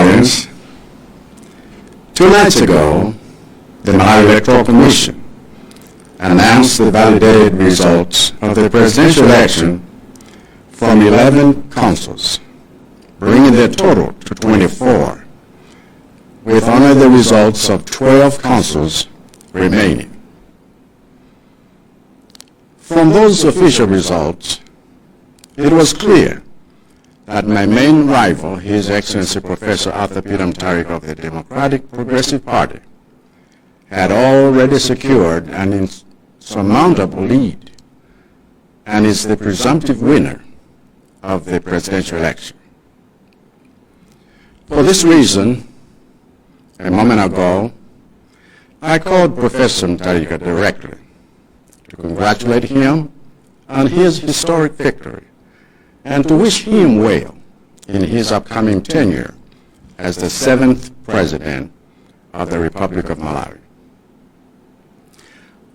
Malawians, 2 nights ago, the Malawi Electoral Commission announced the validated results of the presidential election from 11 councils, bringing their total to 24, with only the results of 12 councils remaining. From those official results, it was clear that my main rival, His Excellency Professor Arthur Peter Mutharika of the Democratic Progressive Party, had already secured an insurmountable lead and is the presumptive winner of the presidential election. For this reason, a moment ago, I called Professor Mutharika directly to congratulate him on his historic victory and to wish him well in his upcoming tenure as the 7th President of the Republic of Malawi.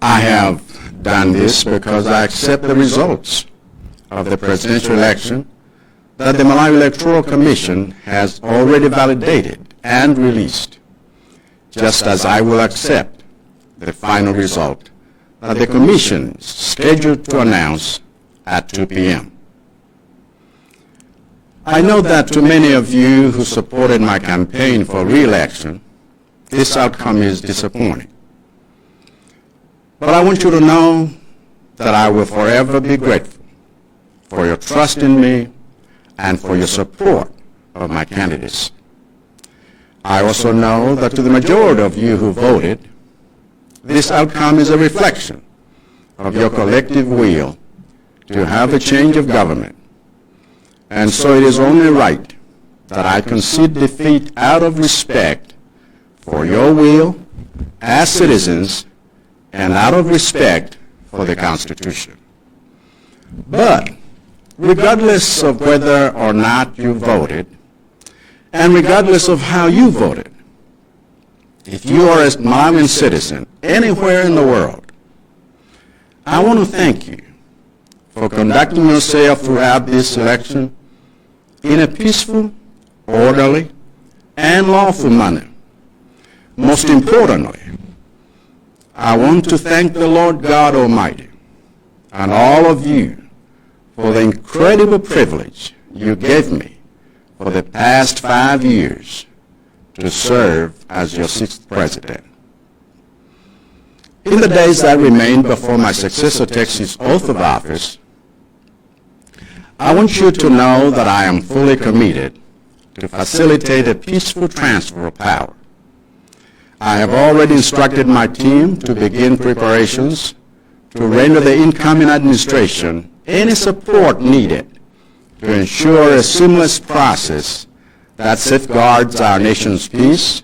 I have done this because I accept the results of the presidential election that the Malawi Electoral Commission has already validated and released, just as I will accept the final result that the Commission is scheduled to announce at 2 p.m. I know that to many of you who supported my campaign for re-election, this outcome is disappointing. But I want you to know that I will forever be grateful for your trust in me and for your support of my candidates. I also know that to the majority of you who voted, this outcome is a reflection of your collective will to have a change of government. And so it is only right that I concede defeat out of respect for your will as citizens and out of respect for the Constitution. But regardless of whether or not you voted, and regardless of how you voted, if you are a Malawian citizen anywhere in the world, I want to thank you for conducting yourself throughout this election in a peaceful, orderly, and lawful manner. Most importantly, I want to thank the Lord God Almighty and all of you for the incredible privilege you gave me for the past 5 years to serve as your 6th president. In the days that remain before my successor takes his oath of office, I want you to know that I am fully committed to facilitate a peaceful transfer of power. I have already instructed my team to begin preparations to render the incoming administration any support needed to ensure a seamless process that safeguards our nation's peace,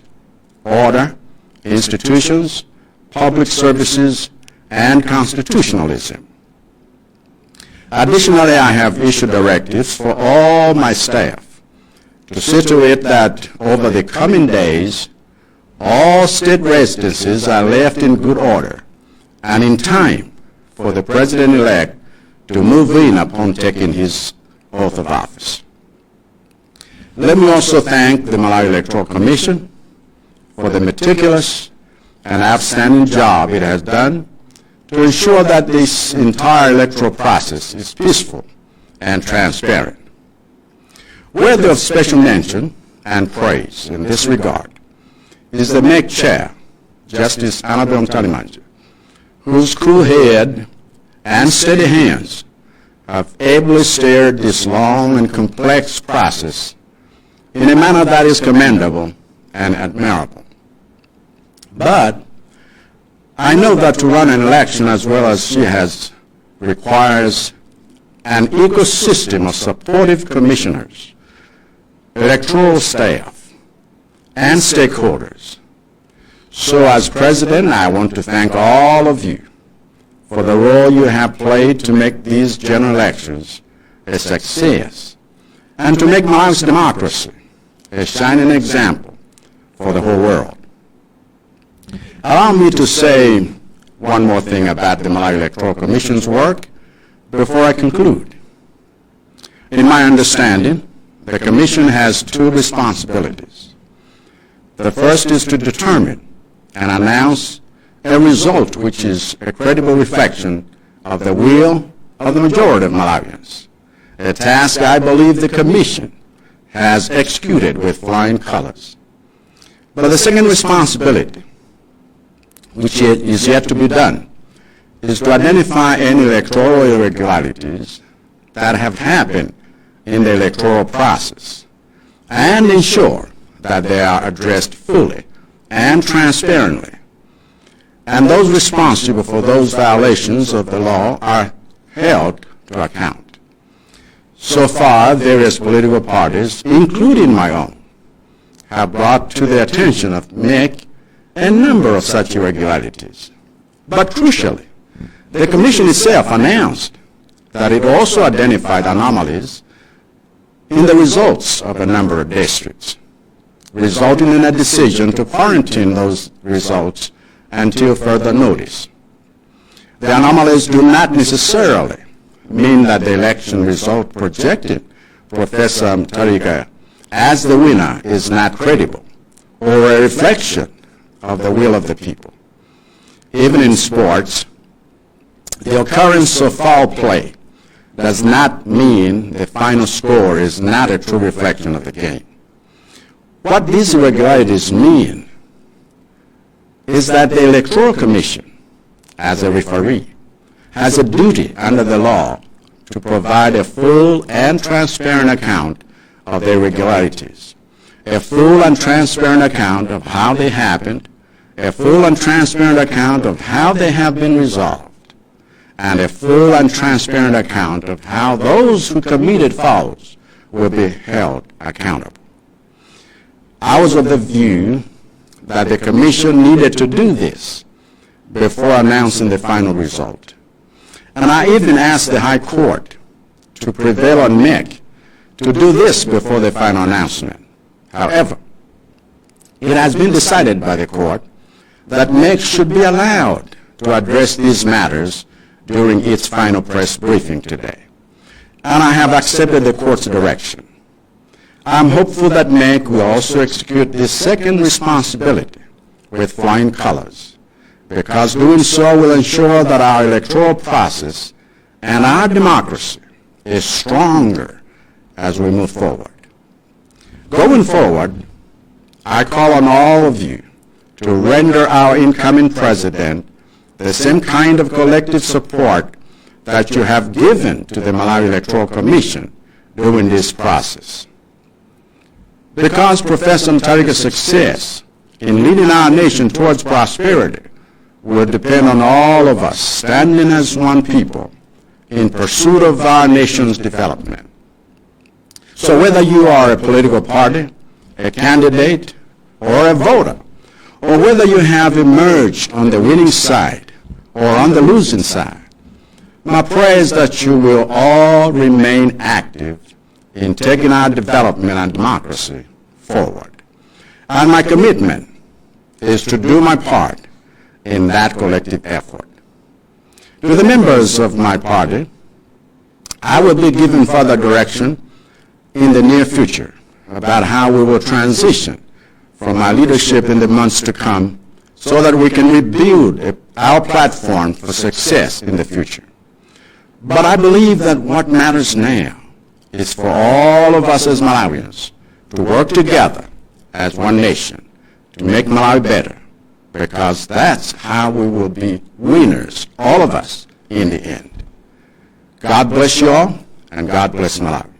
order, institutions, public services, and constitutionalism. Additionally, I have issued directives for all my staff to see to it that over the coming days, all state residences are left in good order and in time for the President-elect to move in upon taking his oath of office. Let me also thank the Malawi Electoral Commission for the meticulous and outstanding job it has done to ensure that this entire electoral process is peaceful and transparent. Worthy of special mention and praise in this regard is the MEC Chair, Justice Annabel Mtalimanje, whose cool head and steady hands have ably steered this long and complex process in a manner that is commendable and admirable. But I know that to run an election as well as she has requires an ecosystem of supportive commissioners, electoral staff, and stakeholders. So as President, I want to thank all of you for the role you have played to make these general elections a success and to make Malawi's democracy a shining example for the whole world. Allow me to say one more thing about the Malawi Electoral Commission's work before I conclude. In my understanding, the Commission has two responsibilities. The first is to determine and announce a result which is a credible reflection of the will of the majority of Malawians, a task I believe the Commission has executed with flying colors. But the second responsibility, which is yet to be done, is to identify any electoral irregularities that have happened in the electoral process and ensure that they are addressed fully and transparently, and those responsible for those violations of the law are held to account. So far, various political parties, including my own, have brought to the attention of MEC a number of such irregularities. But crucially, the Commission itself announced that it also identified anomalies in the results of a number of districts, resulting in a decision to quarantine those results until further notice. The anomalies do not necessarily mean that the election result projected Professor Mtsogoleri as the winner is not credible or a reflection of the will of the people. Even in sports, the occurrence of foul play does not mean the final score is not a true reflection of the game. What these irregularities mean is that the Electoral Commission, as a referee, has a duty under the law to provide a full and transparent account of the irregularities, a full and transparent account of how they happened, a full and transparent account of how they have been resolved, and a full and transparent account of how those who committed fouls will be held accountable. I was of the view that the Commission needed to do this before announcing the final result. And I even asked the High Court to prevail on MEC to do this before the final announcement. However, it has been decided by the Court that MEC should be allowed to address these matters during its final press briefing today. And I have accepted the Court's direction. I'm hopeful that MEC will also execute this second responsibility with flying colors, because doing so will ensure that our electoral process and our democracy is stronger as we move forward. Going forward, I call on all of you to render our incoming president the same kind of collective support that you have given to the Malawi Electoral Commission during this process. Because Professor Mtsogoleri success in leading our nation towards prosperity will depend on all of us standing as one people in pursuit of our nation's development. So whether you are a political party, a candidate, or a voter, or whether you have emerged on the winning side or on the losing side, my prayer is that you will all remain active in taking our development and democracy forward. And my commitment is to do my part in that collective effort. To the members of my party, I will be giving further direction in the near future about how we will transition from our leadership in the months to come so that we can rebuild our platform for success in the future. But I believe that what matters now is for all of us as Malawians to work together as one nation to make Malawi better, because that's how we will be winners, all of us, in the end. God bless you all, and God bless Malawi.